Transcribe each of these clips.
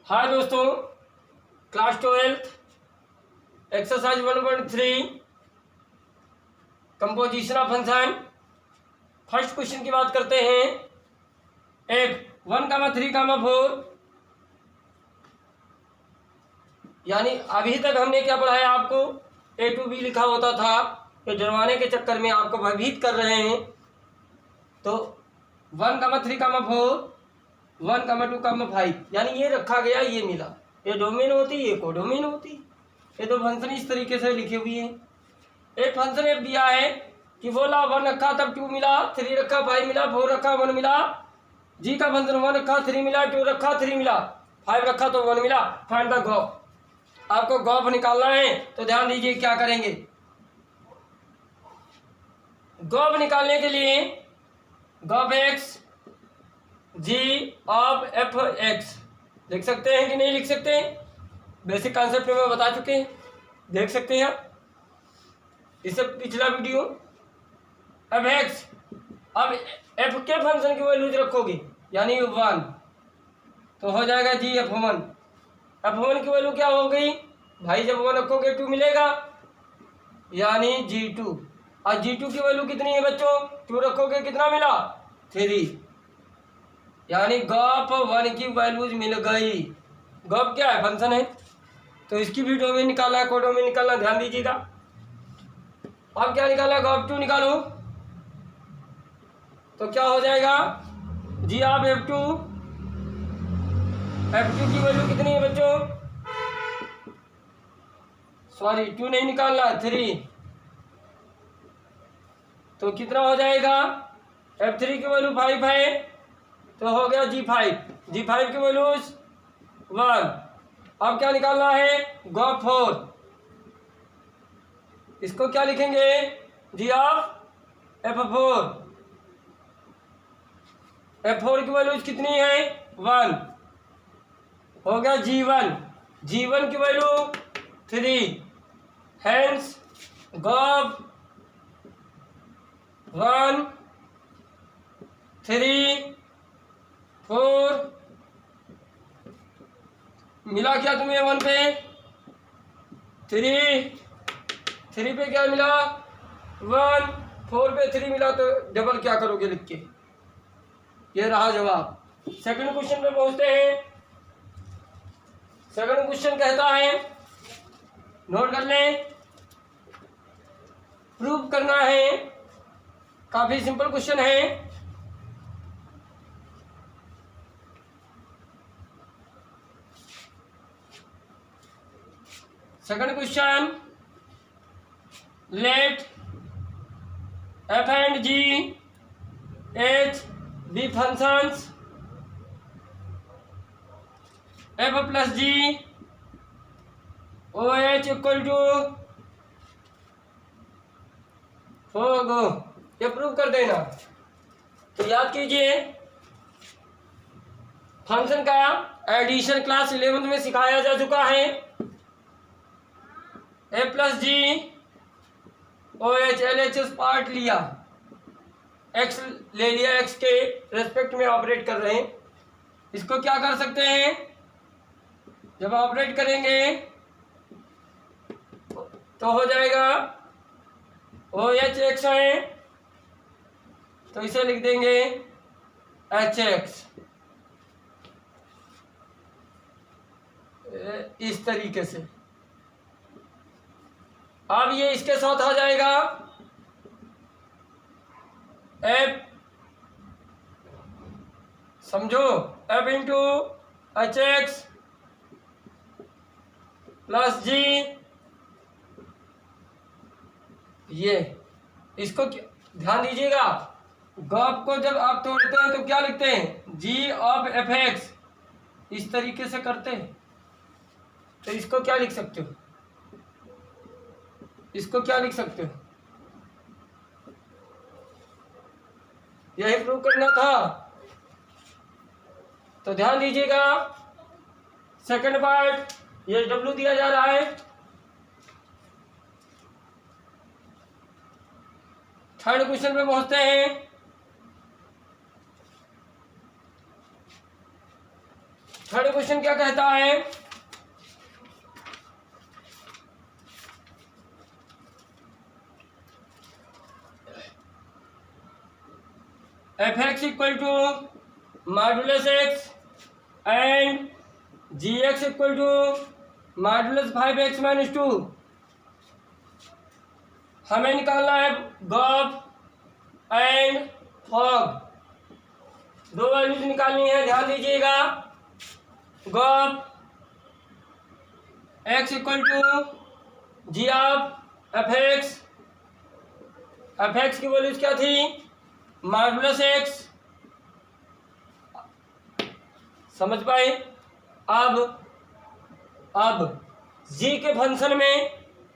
हाय दोस्तों, class 12 exercise 1.3 composition of function. First question की बात करते हैं। एफ 1,3,4 यानी अभी तक हमने क्या पढ़ाया आपको, ए टू बी लिखा होता था। ये जुड़वाने के चक्कर में आपको भयभीत कर रहे हैं। तो 1,3,4 1,2,5 यानी ये रखा गया, ये मिला। ये डोमेन होती, ये कोडोमेन होती। ये दो फंक्शन इस तरीके से लिखे हुए हैं। एक फंक्शन एफ दिया है कि बोला 1 रखा तब 2 मिला, 3 रखा 5 मिला, 4 रखा 1 मिला। जी का फंक्शन 1 रखा 3 मिला, 2 रखा 3 मिला, 5 रखा तो 1 मिला। Find the gof. आपको गॉफ निकालना है तो ध्यान दीजिए क्या करेंगे। गॉफ निकालने के लिए gof x g of F x लिख सकते हैं कि नहीं लिख सकते हैं। बेसिक कॉन्सेप्ट में बता चुके हैं, देख सकते हैं आप इससे पिछला वीडियो। अब एक्स, अब एफ के फंक्शन की वैल्यूज रखोगे यानी 1 तो हो जाएगा जी f1। f1 की वैल्यू क्या हो गई भाई, जब 1 रखोगे 2 मिलेगा यानी g2। और g2 की वैल्यू कितनी है बच्चों, 2 रखोगे कितना मिला 3, यानी गॉफ 1 की वैल्यूज मिल गई। गॉफ क्या है, फंक्शन है, तो इसकी भी डोमेन निकालना है, कोडोमेन निकालना, ध्यान दीजिएगा। अब क्या निकाला, गॉफ 2 निकालो तो क्या हो जाएगा जी आप f2 की वैल्यू कितनी है बच्चों, सॉरी 2 नहीं निकालना 3, तो कितना हो जाएगा, f3 की वैल्यू 5 है तो हो गया g5 की वैल्यू 1। अब क्या निकालना है, गॉफ 4, इसको क्या लिखेंगे जी ऑफ f4 की वैल्यू कितनी है 1, हो गया g1 की वैल्यू 3, हेंस गॉफ 1 3 4 मिला क्या तुम्हें 1 पे 3 पे क्या मिला 1, 4 पे 3 मिला, तो डबल क्या करोगे लिख के, ये रहा जवाब। सेकंड क्वेश्चन पे पहुंचते हैं। सेकंड क्वेश्चन कहता है, नोट कर लें, प्रूव करना है, काफी सिंपल क्वेश्चन है। Second question, let f and g h be functions f plus g oh equal to 4 गो, ये प्रूव कर देना। तो याद कीजिए, फंक्शन का एडिशन क्लास 11 में सिखाया जा चुका है। a plus G O H L H S part लिया, x ले लिया, x के रेस्पेक्ट में ऑपरेट कर रहे हैं। इसको क्या कर सकते हैं, जब ऑपरेट करेंगे तो हो जाएगा ओ एच एक्स है तो इसे लिख देंगे एच एक्स, इस तरीके से। अब ये इसके साथ आ जाएगा एफ, समझो F into H X plus G, ये इसको ध्यान दीजिएगा, गॉफ को जब आप तोड़ते हैं तो क्या लिखते हैं, जी ऑफ एफ एक्स, इस तरीके से करते हैं। तो इसको क्या लिख सकते हो, इसको क्या लिख सकते हो, यही प्रूव करना था। तो ध्यान दीजिएगा, सेकंड पार्ट ये W दिया जा रहा है। थर्ड क्वेश्चन पे पहुंचते हैं। थर्ड क्वेश्चन क्या कहता है, f x equal to modulus x and g x equal to modulus 5x minus 2। हमें निकालना है गॉब एंड फॉग, दो वैल्यूज निकालनी है, ध्यान दीजिएगा। Gob x equal to g of F x, f x की वैल्यूज क्या थी, मॉडुलस एक्स, समझ पाए। अब जी के फंक्शन में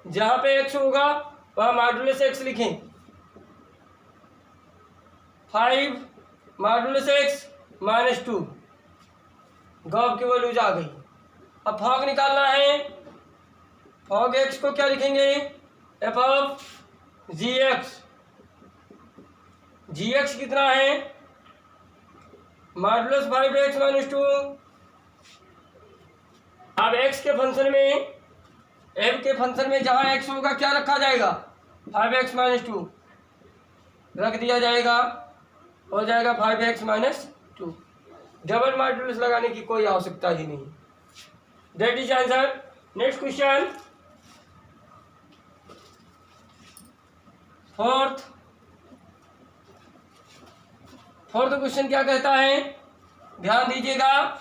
जहां पे एक्स होगा वह मॉडुलस एक्स लिखें, 5 मॉडुलस एक्स माइनस 2, गॉब की वैल्यूज आ गई। अब फॉग निकालना है, फॉग एक्स को क्या लिखेंगे, f of g x, g x कितना है, मॉडुलस 5x माइनस 2। अब x के फंक्शन में, f के फंक्शन में जहां x होगा क्या रखा जाएगा, 5x माइनस 2 रख दिया जाएगा, हो जाएगा 5x माइनस 2। डबल मॉडुलस लगाने की कोई आवश्यकता ही नहीं। That is answer. Next question, fourth question क्या कहता है, ध्यान दीजिएगा,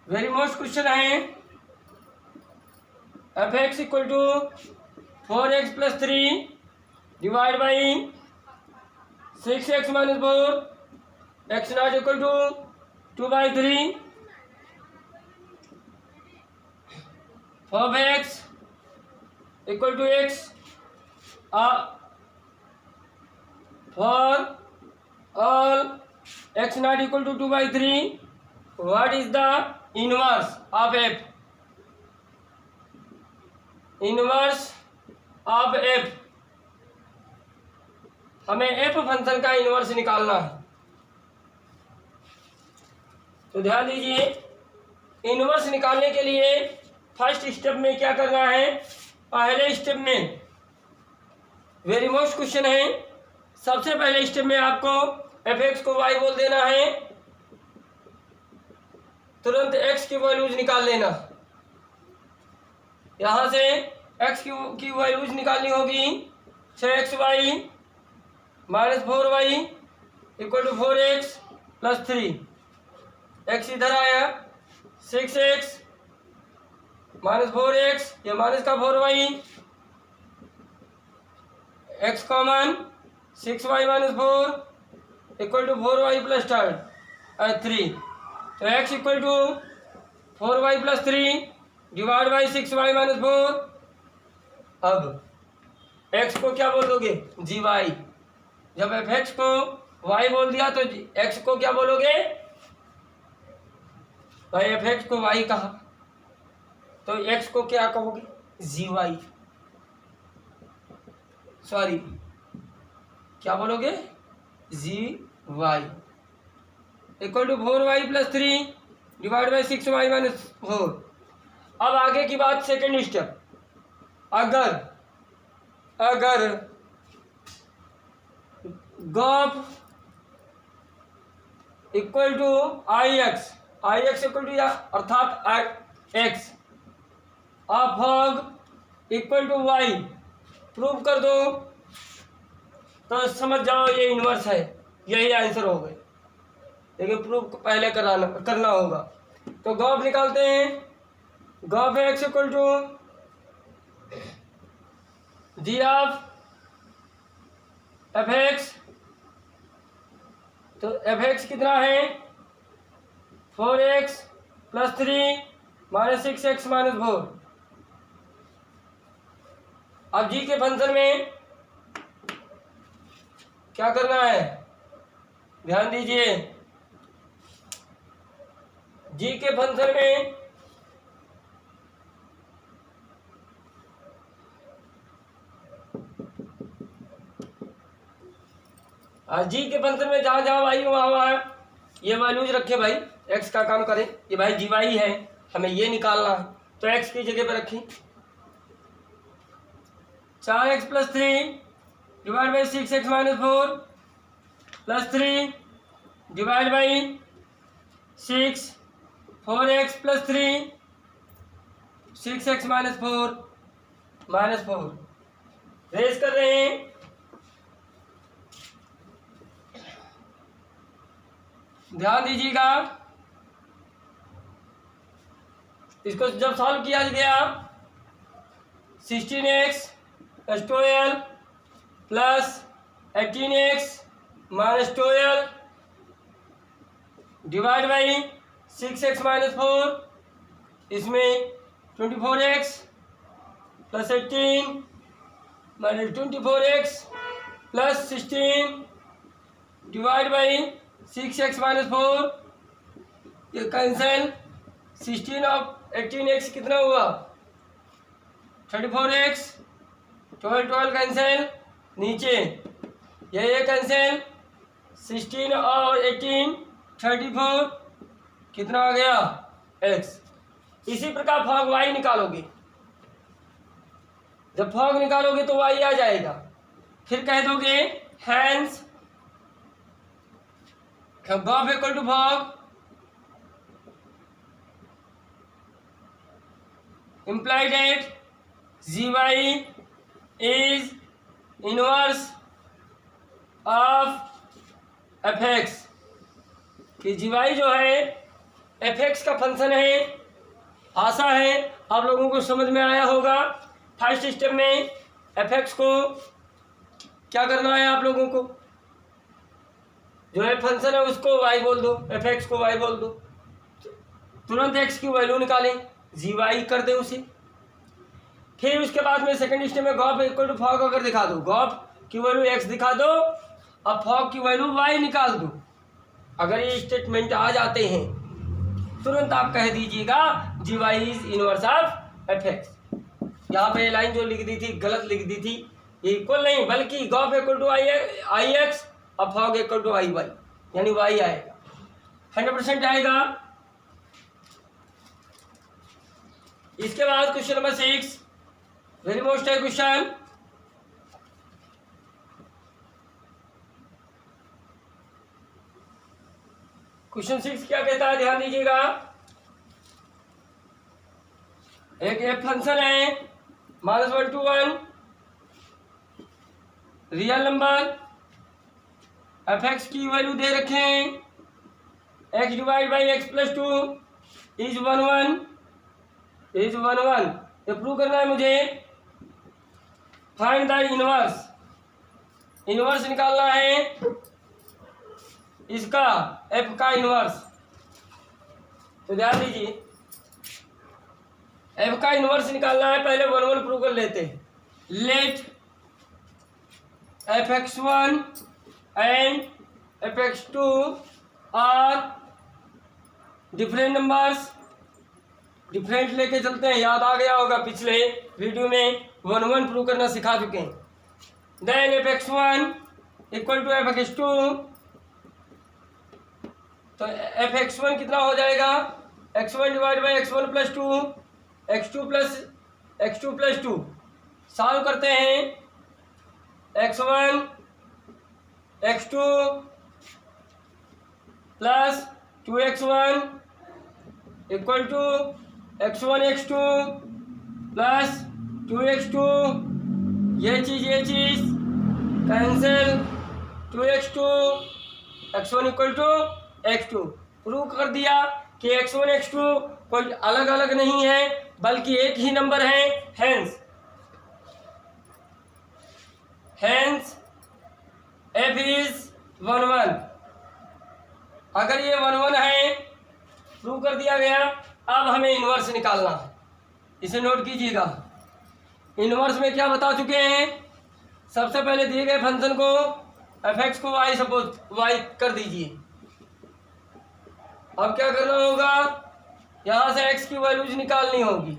वेरी मोस्ट क्वेश्चन है। F x equal to 4x plus 3 divide by 6x minus 4, x not equal to 2/3, 4x equal to x for all x not equal to 2/3, what is the inverse of f? Inverse of f, हमें f function का inverse निकालना है। तो ध्यान दीजिए, inverse निकालने के लिए फर्स्ट स्टेप में क्या करना है, पहले स्टेप में वेरी मोस्ट क्वेश्चन है, सबसे पहले स्टेप में आपको एफ एक्स को वाई बोल देना है, तुरंत एक्स की वैल्यूज निकाल लेना। यहां से एक्स की वैल्यूज निकालनी होगी, 6xy minus 4y equal to 4x plus 3, x इधर आया, 6x माइनस 4x, ये माइनस का 4y, x common 6y minus 4 equal to 4y plus 3, तो x equal to 4y plus 3 divide by 6y minus 4। अब x को क्या बोल दोगे, जी वाई, जब एफ एक्स को y बोल दिया तो x को क्या बोलोगे, भाई एफ एक्स को y कहा तो x को क्या कहोगे, जी वाई, सॉरी क्या बोलोगे, G Y equal to 4y plus 3 divide by 6y minus 4। अब आगे की बात, सेकेंड स्टेप, अगर gof equal to I X equal to, अर्थात एक्स, और fog equal to Y prove कर दो, तो समझ जाओ ये इन्वर्स है, यही आंसर हो गए। लेकिन प्रूफ पहले करना होगा। तो गॉफ निकालते हैं, gof x equal to g of F x, तो एफ एक्स कितना है, 4x plus 3 minus 6x minus 4। अब जी के फंक्शन में क्या करना है, ध्यान दीजिए, जी के फंक्शन में जी के फंक्शन में जहां जहां वाई वहां वहां ये वैल्यूज रखे भाई, एक्स का काम करें, ये भाई जी वाई है, हमें ये निकालना है, तो एक्स की जगह पर रखें 4x + 3 divide by 6x - 4 + 3 divide by 6 4x + 3 6x - 4 -4 रेस कर रहे हैं। ध्यान दीजिएगा, इसको जब सॉल्व किया गया 16x + 12 + 18x - 12 divide by 6x - 4, इसमें 24x + 18 - 24x + 16 divide by 6x - 4, ये कैंसिल, 16 और 18x कितना हुआ 34x, 12 कैंसिल, नीचे ये कैंसिल, 16 और 18 34, कितना आ गया x। इसी प्रकार भाग y निकालोगे, जब भाग निकालोगे तो y आ जाएगा, फिर कह दोगे हैंस गॉफ इक्वल टू भाग implied that gy is inverse of fx, कि gy जो है fx का फंक्शन है। आशा है आप लोगों को समझ में आया होगा। फर्स्ट स्टेप में fx को क्या करना है, आप लोगों को जो है फंक्शन है उसको y बोल दो, fx को y बोल दो, तुरंत x की वैल्यू निकालें, जी वाई कर दे उसे। फिर उसके बाद में सेकंड स्टेप में गॉफ इक्वल टू फॉग अगर दिखा दो, गॉफ की वैल्यू x दिखा दो और फॉग की वैल्यू y निकाल दो। अगर ये स्टेटमेंट आ जाते हैं तुरंत आप कह दीजिएगा G Y is inverse of F X. यहाँ पे लाइन जो लिख दी थी गलत लिख दी थी, ये इक्वल नहीं बल्कि gof equal to I X और fog equal to I Y, यानी वाई आएगा, 100% आएगा। इसके बाद क्वेश्चन नंबर 6, वेरी मोस्ट है क्वेश्चन। क्वेश्चन 6 क्या कहता है, ध्यान दीजिएगा। एक एफ फंक्शन है -1 to 1, real number F x की वैल्यू दे रखे हैं, x divide by x + 2 is 1 1 is 1 1। ये प्रूव करना है मुझे। फाइंड द इनवर्स, इनवर्स निकालना है इसका, एफ का इनवर्स। तो ध्यान दीजिए, एफ का इनवर्स निकालना है, पहले 1 1 प्रूव कर लेते हैं। Let fx1 and fx2 are different numbers, different लेके चलते हैं, याद आ गया होगा पिछले वीडियो में 1 1 प्रूव करना सिखा चुके हैं। Then fx1 equal to fx2, तो fx1 कितना हो जाएगा, x1 divide by x1 + 2 x2 + 2। Solve करते हैं, x1 x2 + 2x1 equal to x1 x2 + 2x2, ये चीज़ cancel, 2x2 x1 equal to x2। Prove कर दिया कि x1 x2 कोई अलग अलग नहीं है बल्कि एक ही नंबर है। Hence f is 1 1। अगर ये 1 1 है, प्रूव कर दिया गया। अब हमें इनवर्स निकालना है, इसे नोट कीजिएगा। इनवर्स में क्या बता चुके हैं, सबसे पहले दिए गए फंक्शन को fx को y सपोज y कर दीजिए। अब क्या करना होगा, यहां से x की वैल्यूज निकालनी होगी।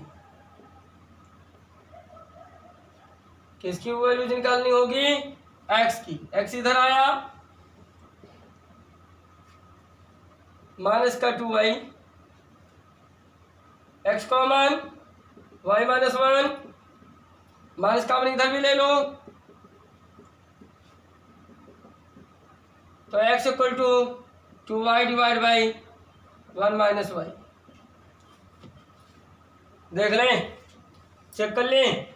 किसकी वैल्यूज निकालनी होगी, x की। x इधर आया, माइनस का 2y, x common y minus 1, minus common इधर भी ले लो, तो x equal to 2y divide by 1 minus y। देख लें, चेक कर लें।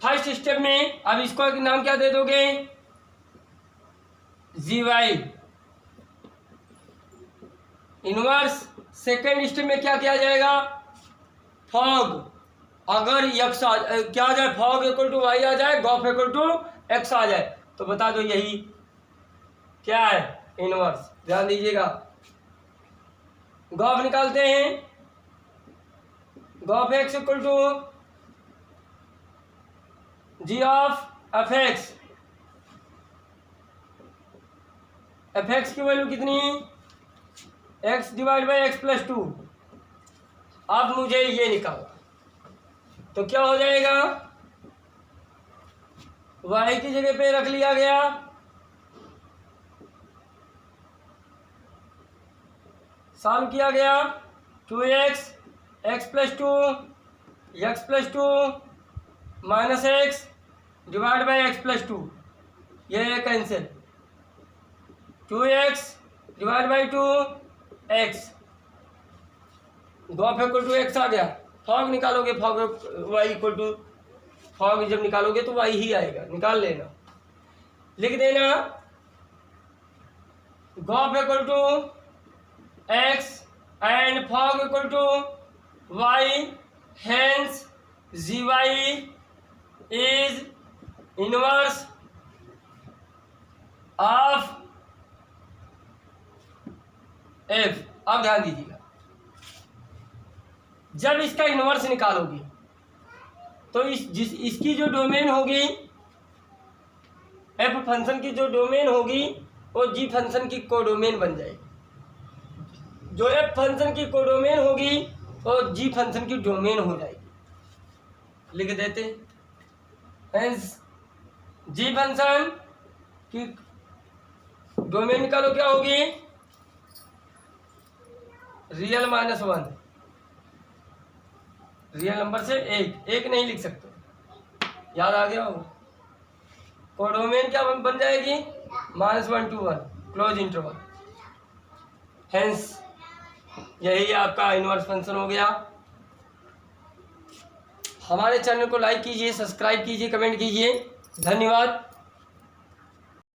फर्स्ट स्टेप में अब इसको एक नाम क्या दे दोगे, gy इनवर्स। सेकेंड स्टेप में क्या किया जाएगा, फॉग, अगर x क्या आ जाए, फॉग इक्वल टू y आ जाए, गॉफ इक्वल टू x आ जाए, तो बता दो यही क्या है, इनवर्स। ध्यान दीजिएगा, गॉफ निकालते हैं, gof x equal to g of F x की वैल्यू कितनी, x divide by x plus 2। अब मुझे ये निकालना, तो क्या हो जाएगा, y की जगह पे रख लिया गया, सॉल्व किया गया, 2x x plus 2 x plus 2 minus x divide by x plus 2, ये है cancel, 2x divide by 2 x, gof equal to x आ गया। फॉग निकालोगे, fog y equal to, fog जब निकालोगे तो y ही आएगा, निकाल लेना, लिख देना, gof equal to x and fog equal to y, hence gy is inverse of f। अब ध्यान दीजिएगा, जब इसका इनवर्स निकालोगे तो इसकी जो डोमेन होगी, f फंक्शन की जो डोमेन होगी वो g फंक्शन की कोडोमेन बन जाएगी। जो f फंक्शन की कोडोमेन होगी वो g फंक्शन की डोमेन हो जाएगी। लिख देते, हेंस g फंक्शन की डोमेन निकालो, क्या होगी, रियल माइनस 1, रियल नंबर से एक नहीं लिख सकते, याद आ गया होगा। कोडोमेन क्या बन जाएगी, -1 to 1 क्लोज इंटरवल, हेंस यही आपका इनवर्स फंक्शन हो गया। हमारे चैनल को लाइक कीजिए, सब्सक्राइब कीजिए, कमेंट कीजिए। धन्यवाद।